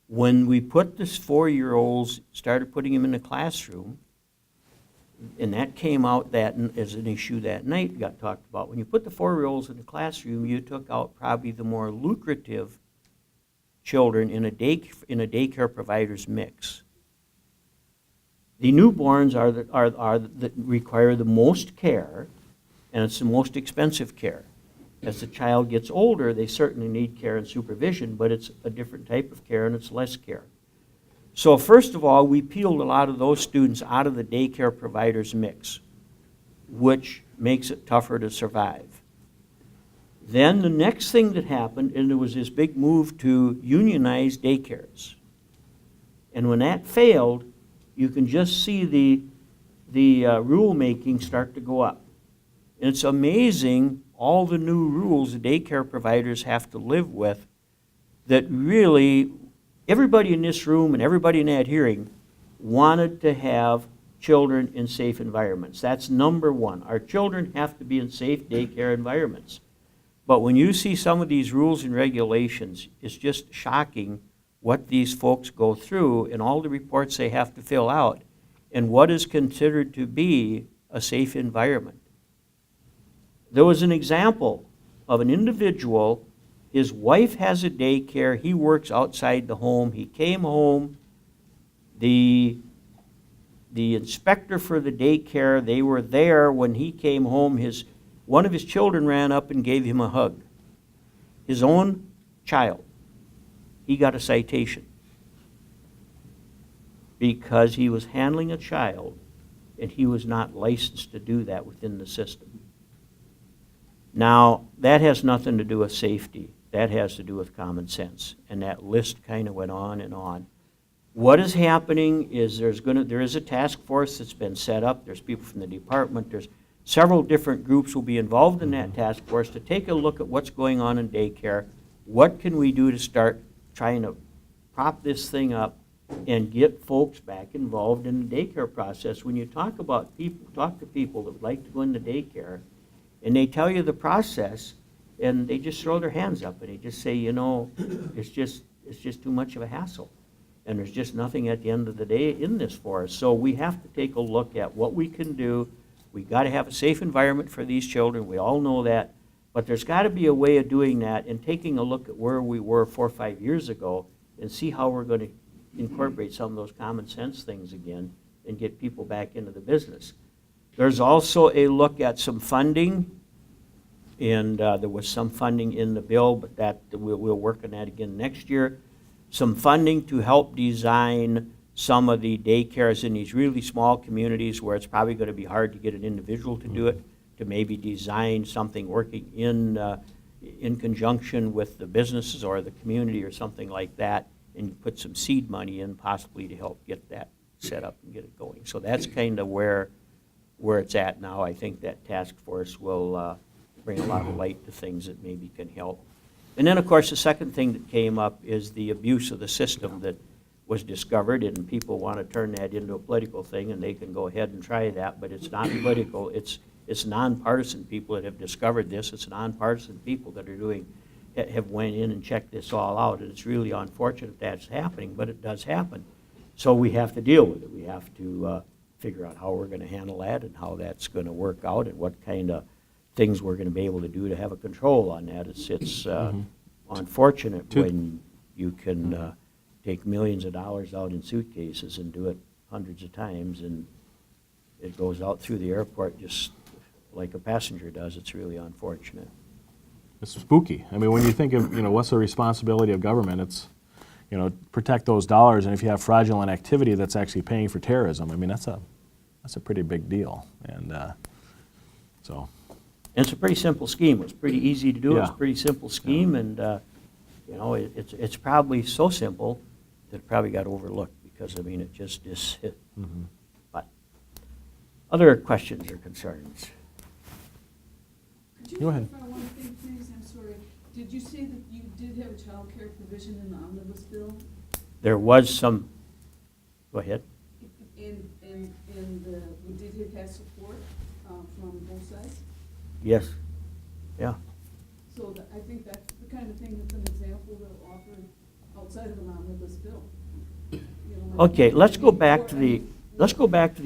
When we put this 4-year-olds, started putting them in the classroom, and that came out that as an issue that night, got talked about. When you put the 4-year-olds in the classroom, you took out probably the more lucrative children in a daycare provider's mix. The newborns are that require the most care, and it's the most expensive care. As the child gets older, they certainly need care and supervision, but it's a different type of care and it's less care. So first of all, we peeled a lot of those students out of the daycare provider's mix, which makes it tougher to survive. Then the next thing that happened, and there was this big move to unionize daycares. And when that failed, you can just see the rulemaking start to go up. And it's amazing all the new rules the daycare providers have to live with that really everybody in this room and everybody in that hearing wanted to have children in safe environments. That's number one. Our children have to be in safe daycare environments. But when you see some of these rules and regulations, it's just shocking what these folks go through and all the reports they have to fill out and what is considered to be a safe environment. There was an example of an individual, his wife has a daycare, he works outside the home, he came home, the inspector for the daycare, they were there when he came home, one of his children ran up and gave him a hug. His own child. He got a citation because he was handling a child and he was not licensed to do that within the system. Now, that has nothing to do with safety. That has to do with common sense. And that list kind of went on and on. What is happening is there is a task force that's been set up. There's people from the department. There's several different groups will be involved in that task force to take a look at what's going on in daycare. What can we do to start trying to prop this thing up and get folks back involved in the daycare process? When you talk to people that would like to go into daycare, and they tell you the process, and they just throw their hands up and they just say, it's just too much of a hassle. And there's just nothing at the end of the day in this for us. So we have to take a look at what we can do. We got to have a safe environment for these children. We all know that. But there's got to be a way of doing that and taking a look at where we were 4 or 5 years ago and see how we're going to incorporate some of those common sense things again and get people back into the business. There's also a look at some funding, and there was some funding in the bill, but that, we'll work on that again next year. Some funding to help design some of the daycares in these really small communities where it's probably going to be hard to get an individual to do it, to maybe design something working in conjunction with the businesses or the community or something like that, and put some seed money in possibly to help get that set up and get it going. So that's kind of where it's at now. I think that task force will bring a lot of light to things that maybe can help. And then, of course, the second thing that came up is the abuse of the system that was discovered, and people want to turn that into a political thing, and they can go ahead and try that, but it's not political. It's nonpartisan people that have discovered this. It's nonpartisan people that have went in and checked this all out, and it's really unfortunate that's happening, but it does happen. So we have to deal with it. We have to figure out how we're going to handle that and how that's going to work out and what kind of things we're going to be able to do to have a control on that. It's unfortunate when you can take millions of dollars out in suitcases and do it hundreds of times, and it goes out through the airport just like a passenger does. It's really unfortunate. It's spooky. I mean, when you think of, what's the responsibility of government, it's, protect those dollars, and if you have fraudulent activity that's actually paying for terrorism, I mean, that's a pretty big deal. And so. And it's a pretty simple scheme. It's pretty easy to do. Yeah. It's a pretty simple scheme, and it's probably so simple that it probably got overlooked because, I mean, it just is. But other questions or concerns? Could you Go ahead. clarify one thing, please? I'm sorry. Did you say that you did have a child care provision in the omnibus bill? There was some. Go ahead. And did it have support from both sides? Yes. Yeah. So I think that's the kind of thing that's an example that offered outside of an omnibus bill. Okay. Let's go back to the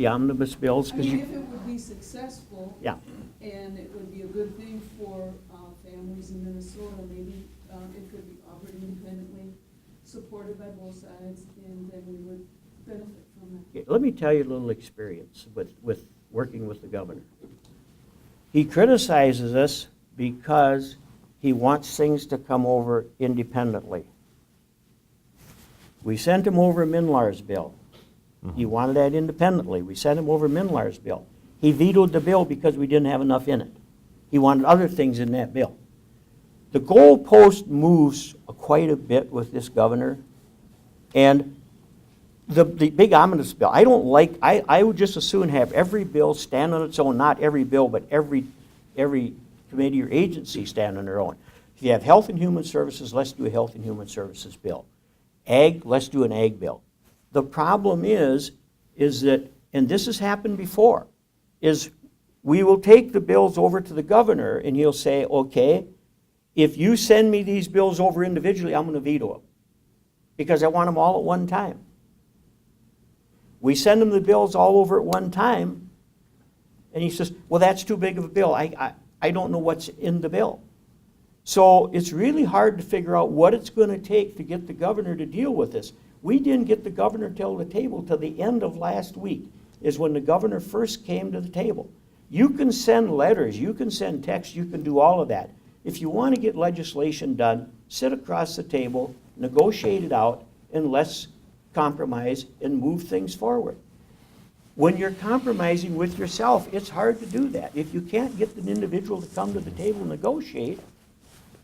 omnibus bills I because mean, if it would be successful. Yeah. And it would be a good thing for families in Minnesota, maybe it could be offered independently, supported by both sides, and then we would benefit from it. Okay, let me tell you a little experience with working with the governor. He criticizes us because he wants things to come over independently. We sent him over Minlar's bill. He wanted that independently. We sent him over Minlar's bill. He vetoed the bill because we didn't have enough in it. He wanted other things in that bill. The goalpost moves quite a bit with this governor, and the big omnibus bill, I would just as soon have every bill stand on its own, not every bill, but every committee or agency stand on their own. If you have Health and Human Services, let's do a Health and Human Services bill. Ag, let's do an ag bill. The problem is that, and this has happened before, is we will take the bills over to the governor and he'll say, okay, if you send me these bills over individually, I'm going to veto them because I want them all at one time. We send him the bills all over at one time, and he says, well, that's too big of a bill. I don't know what's in the bill. So it's really hard to figure out what it's going to take to get the governor to deal with this. We didn't get the governor to the table till the end of last week, is when the governor first came to the table. You can send letters, you can send texts, you can do all of that. If you want to get legislation done, sit across the table, negotiate it out, and let's compromise and move things forward. When you're compromising with yourself, it's hard to do that. If you can't get an individual to come to the table and negotiate,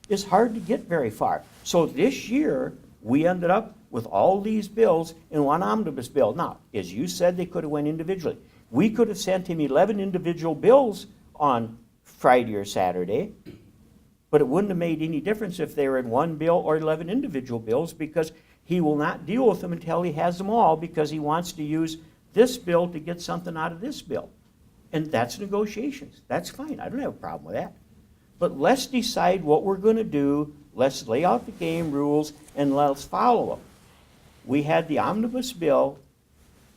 it's hard to get very far. So this year, we ended up with all these bills in one omnibus bill. Now, as you said, they could have went individually. We could have sent him 11 individual bills on Friday or Saturday, but it wouldn't have made any difference if they were in one bill or 11 individual bills, because he will not deal with them until he has them all, because he wants to use this bill to get something out of this bill. And that's negotiations. That's fine. I don't have a problem with that. But let's decide what we're going to do. Let's lay out the game rules and let's follow them. We had the omnibus bill.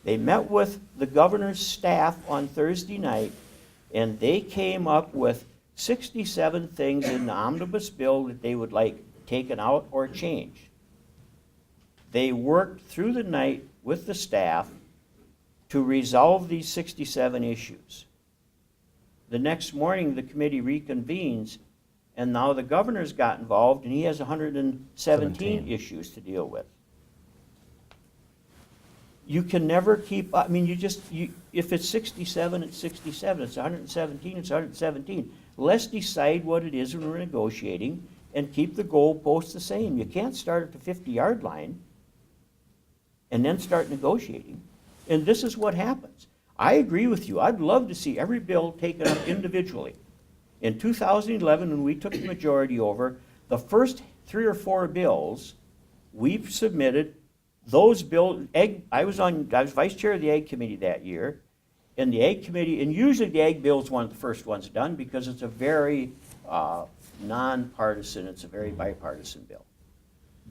They met with the governor's staff on Thursday night, and they came up with 67 things in the omnibus bill that they would like taken out or changed. They worked through the night with the staff to resolve these 67 issues. The next morning, the committee reconvenes, and now the governor's got involved, and he has 117 17. issues to deal with. You can never keep, I mean, if it's 67, it's 67. It's 117, it's 117. Let's decide what it is when we're negotiating and keep the goalposts the same. You can't start at the 50-yard line and then start negotiating. And this is what happens. I agree with you. I'd love to see every bill taken up individually. In 2011, when we took the majority over, the first 3 or 4 bills, we submitted those bills. I was vice chair of the Ag Committee that year, and the Ag Committee, and usually the Ag bill is one of the first ones done because it's a very nonpartisan, it's a very bipartisan bill.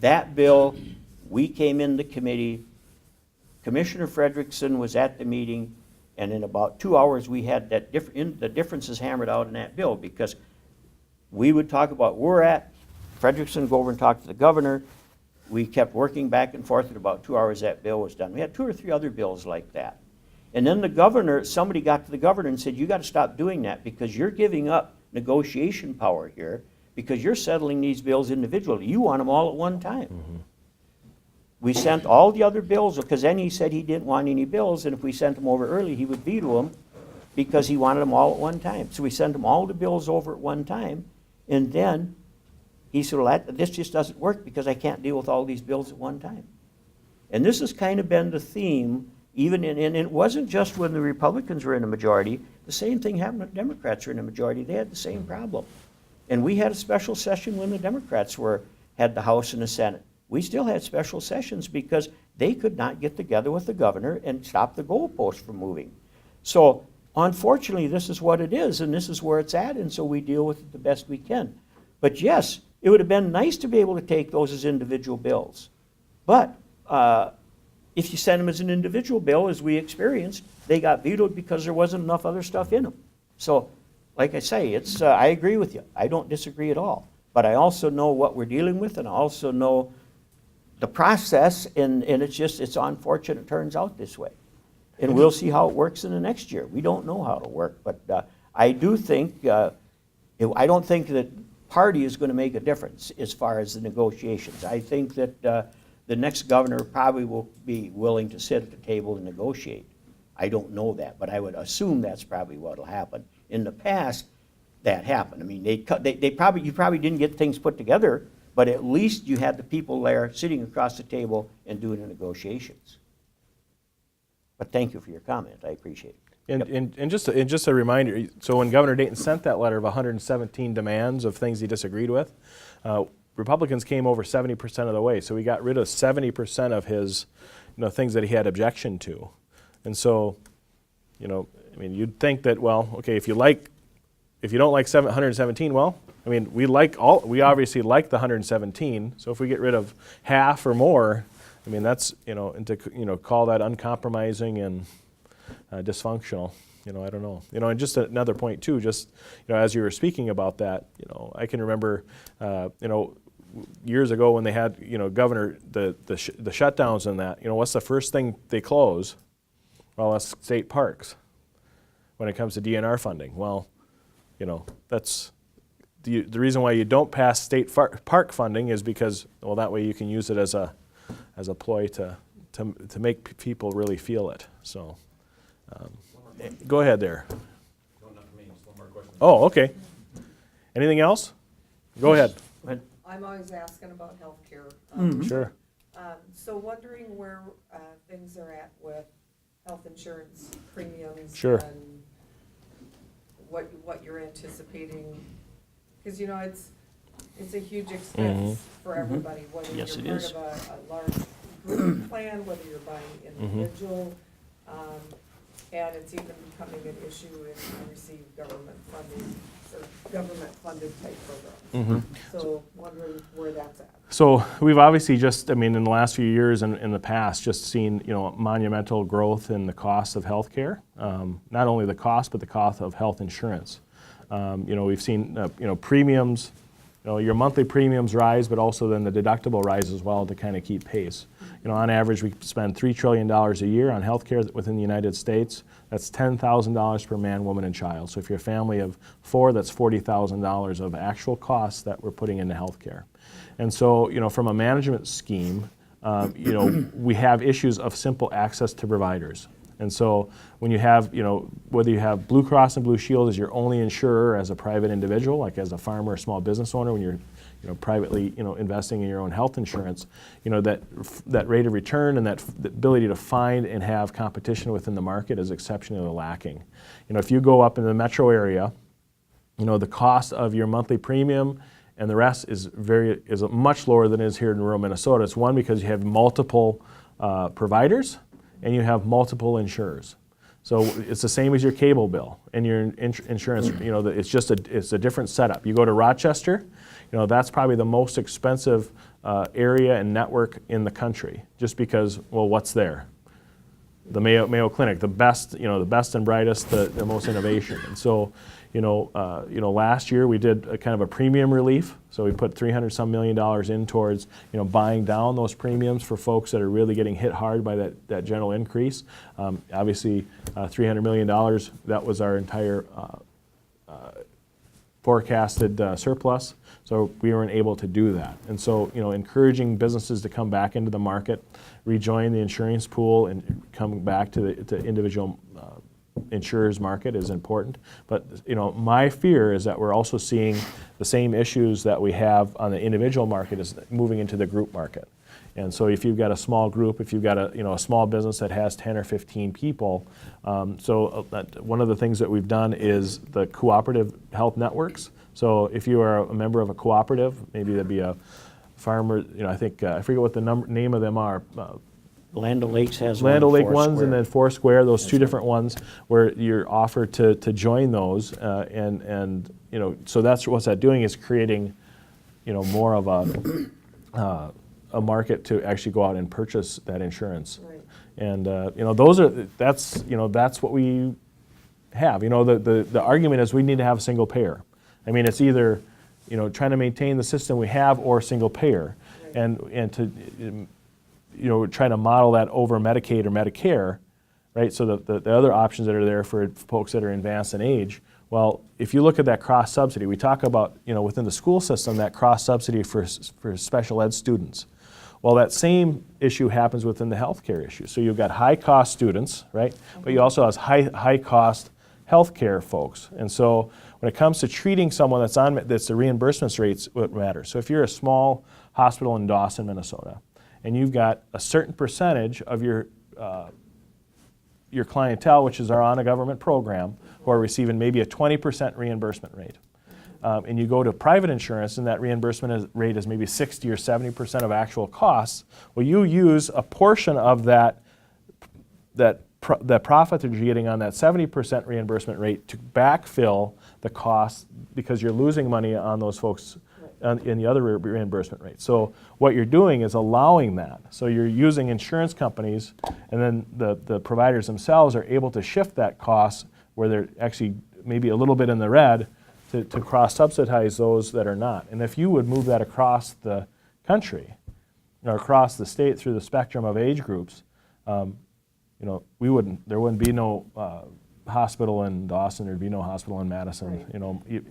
That bill, we came in the committee, Commissioner Frederickson was at the meeting, and in about 2 hours, we had the differences hammered out in that bill, because we would talk about where we're at, Frederickson would go over and talk to the governor. We kept working back and forth. In about 2 hours, that bill was done. We had 2 or 3 other bills like that. And then the governor, somebody got to the governor and said, you got to stop doing that, because you're giving up negotiation power here, because you're settling these bills individually. You want them all at one time. Mm-hmm. We sent all the other bills, because then he said he didn't want any bills, and if we sent them over early, he would veto them, because he wanted them all at one time. So we sent them all the bills over at one time, and then he said, well, this just doesn't work, because I can't deal with all these bills at one time. And this has kind of been the theme, even and it wasn't just when the Republicans were in the majority. The same thing happened when the Democrats were in the majority. They had the same problem. And we had a special session when the Democrats had the House and the Senate. We still had special sessions because they could not get together with the governor and stop the goalpost from moving. So unfortunately, this is what it is, and this is where it's at, and so we deal with it the best we can. But yes, it would have been nice to be able to take those as individual bills. But if you send them as an individual bill, as we experienced, they got vetoed because there wasn't enough other stuff in them. So, like I say, I agree with you. I don't disagree at all. But I also know what we're dealing with, and I also know the process, and it's unfortunate it turns out this way. And we'll see how it works in the next year. We don't know how it'll work, but I do think, I don't think that party is going to make a difference as far as the negotiations. I think that the next governor probably will be willing to sit at the table and negotiate. I don't know that, but I would assume that's probably what will happen. In the past, that happened. I mean, you probably didn't get things put together, but at least you had the people there sitting across the table and doing the negotiations. But thank you for your comment. I appreciate it. And just a reminder, so when Governor Dayton sent that letter of 117 demands of things he disagreed with, Republicans came over 70% of the way. So we got rid of 70% of his, things that he had objection to. And so, I mean, you'd think that, well, okay, if you don't like 117, well, I mean, we obviously like the 117. So if we get rid of half or more, I mean, that's, and to, call that uncompromising and dysfunctional, I don't know. And just another point too, just, as you were speaking about that, I can remember, years ago when they had, governor, the shutdowns and that, what's the first thing they close? Well, that's state parks when it comes to DNR funding. Well, that's the reason why you don't pass state park funding is because, well, that way you can use it as a ploy to make people really feel it. So, go ahead there. No, not for me, just one more question. Oh, okay. Anything else? Go ahead. I'm always asking about healthcare. Sure. So wondering where things are at with health insurance premiums. Sure. And what you're anticipating, because it's a huge expense for everybody, whether Yes, you're it part is. of a large group plan, whether you're buying individual, and it's even becoming an issue if you receive government funding or government-funded type programs. So wondering where that's at. So we've obviously just, in the last few years and in the past, just seen, monumental growth in the cost of healthcare. Not only the cost, but the cost of health insurance. We've seen, premiums, your monthly premiums rise, but also then the deductible rise as well to kind of keep pace. on average, we spend $3 trillion a year on healthcare within the United States. That's $10,000 per man, woman, and child. So if you're a family of 4, that's $40,000 of actual costs that we're putting into healthcare. And so, from a management scheme, we have issues of simple access to providers. And so when you have, whether you have Blue Cross and Blue Shield as your only insurer as a private individual, like as a farmer or small business owner, when you're privately, investing in your own health insurance, that rate of return and that the ability to find and have competition within the market is exceptionally lacking. If you go up in the metro area, the cost of your monthly premium and the rest is much lower than it is here in rural Minnesota. It's one, because you have multiple providers and you have multiple insurers. So it's the same as your cable bill and your insurance. It's a different setup. You go to Rochester, that's probably the most expensive area and network in the country, just because, well, what's there? The Mayo Clinic, the best, the best and brightest, the most innovation. And so, last year we did a kind of a premium relief. So we put $300-some million in towards, buying down those premiums for folks that are really getting hit hard by that general increase. Obviously, $300 million, that was our entire forecasted surplus. So we weren't able to do that. And so, encouraging businesses to come back into the market, rejoin the insurance pool, and come back to the individual insurers market is important. But, my fear is that we're also seeing the same issues that we have on the individual market is moving into the group market. And so if you've got a small group, if you've got a small business that has 10 or 15 people, one of the things that we've done is the cooperative health networks. So if you are a member of a cooperative, maybe that'd be a farmer, I think, I forget what the name of them are. Land O'Lakes has one. Land O'Lake ones, Foursquare. and then Foursquare, those two different ones where you're offered to join those, and so that's what's that doing is creating, more of a market to actually go out and purchase that insurance. Right. And that's what we have. The argument is we need to have a single payer. I mean, it's either trying to maintain the system we have or single payer, Right. and to try to model that over Medicaid or Medicare, right? So the other options that are there for folks that are advanced in age. Well, if you look at that cross subsidy, we talk about within the school system that cross subsidy for special ed students. Well, that same issue happens within the healthcare issue. So you've got high cost students, right? But you also have high cost healthcare folks. And so when it comes to treating someone that's the reimbursement rates what matters. So if you're a small hospital in Dawson, Minnesota, and you've got a certain percentage of your clientele, which are on a government program, who are receiving maybe a 20% reimbursement rate. And you go to private insurance and that reimbursement rate is maybe 60 or 70% of actual costs. Well, you use a portion of that profit that you're getting on that 70% reimbursement rate to backfill the costs because you're losing money on those folks in the other reimbursement rate. So what you're doing is allowing that. So you're using insurance companies, and then the providers themselves are able to shift that cost where they're actually maybe a little bit in the red to cross-subsidize those that are not. And if you would move that across the country or across the state through the spectrum of age groups, there wouldn't be no hospital in Dawson, there'd be no hospital in Madison,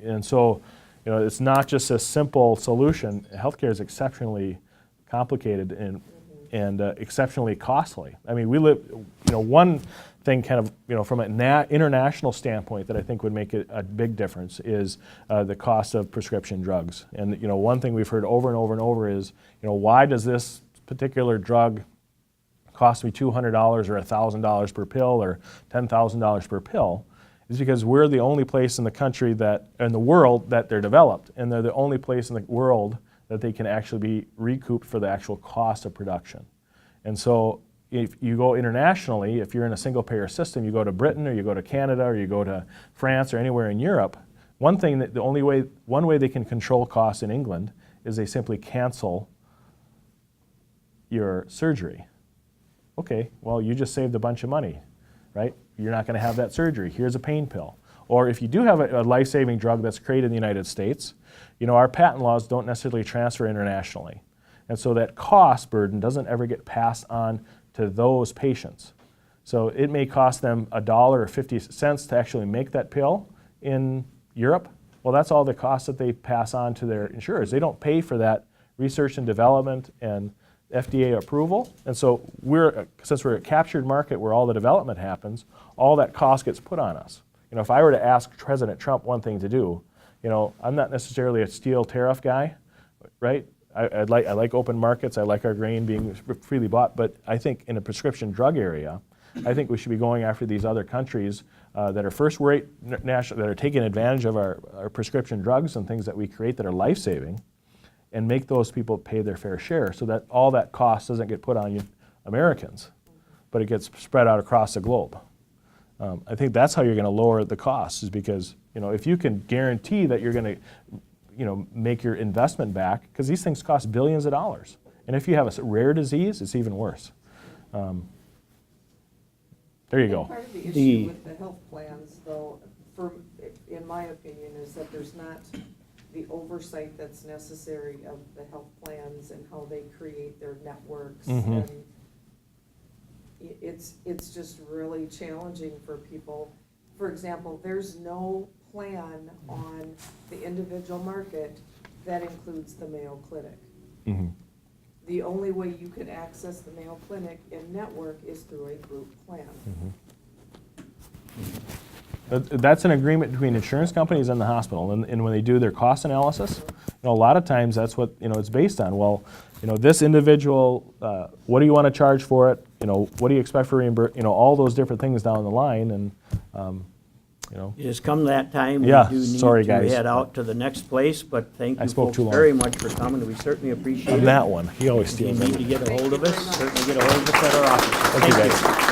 and so it's not just a simple solution. Healthcare is exceptionally complicated and exceptionally costly. I mean, we live, one thing kind of, from an international standpoint that I think would make it a big difference is the cost of prescription drugs. And, one thing we've heard over and over and over is, why does this particular drug cost me $200 or $1,000 per pill or $10,000 per pill? Is because we're the only place in the country in the world that they're developed, and they're the only place in the world that they can actually be recouped for the actual cost of production. And so if you go internationally, if you're in a single payer system, you go to Britain or you go to Canada or you go to France or anywhere in Europe, one way they can control costs in England is they simply cancel your surgery. Okay, well, you just saved a bunch of money, right? You're not going to have that surgery. Here's a pain pill. Or if you do have a life-saving drug that's created in the United States, our patent laws don't necessarily transfer internationally. And so that cost burden doesn't ever get passed on to those patients. So it may cost them $1 or 50 cents to actually make that pill in Europe. Well, that's all the cost that they pass on to their insurers. They don't pay for that research and development and FDA approval. And so since we're a captured market where all the development happens, all that cost gets put on us. You know, if I were to ask President Trump one thing to do, you know, I'm not necessarily a steel tariff guy, right? I like open markets. I like our grain being freely bought. But I think in a prescription drug area, I think we should be going after these other countries that are first-rate national, that are taking advantage of our prescription drugs and things that we create that are life-saving, and make those people pay their fair share, so that all that cost doesn't get put on you Americans, but it gets spread out across the globe. I think that's how you're going to lower the costs, is because, you know, if you can guarantee that you're going to, you know, make your investment back, because these things cost billions of dollars, and if you have a rare disease, it's even worse. There you go. Part of the issue with the health plans, though, in my opinion, is that there's not the oversight that's necessary of the health plans and how they create their networks. And it's just really challenging for people. For example, there's no plan on the individual market that includes the Mayo Clinic. The only way you can access the Mayo Clinic in network is through a group plan. That's an agreement between insurance companies and the hospital, and when they do their cost analysis, you know, a lot of times that's what, you know, it's based on. Well, you know, this individual, what do you want to charge for it? You know, what do you expect for reimbursement? You know, all those different things down the line, and you know. It has come that time. Yeah, We do need sorry, to guys. head out to the next place, but thank I you spoke folks too long. very much for coming. We certainly appreciate On it. that one, he always If you steals need to everything. get a hold of us, certainly get a hold of us at our office. Thank you, guys.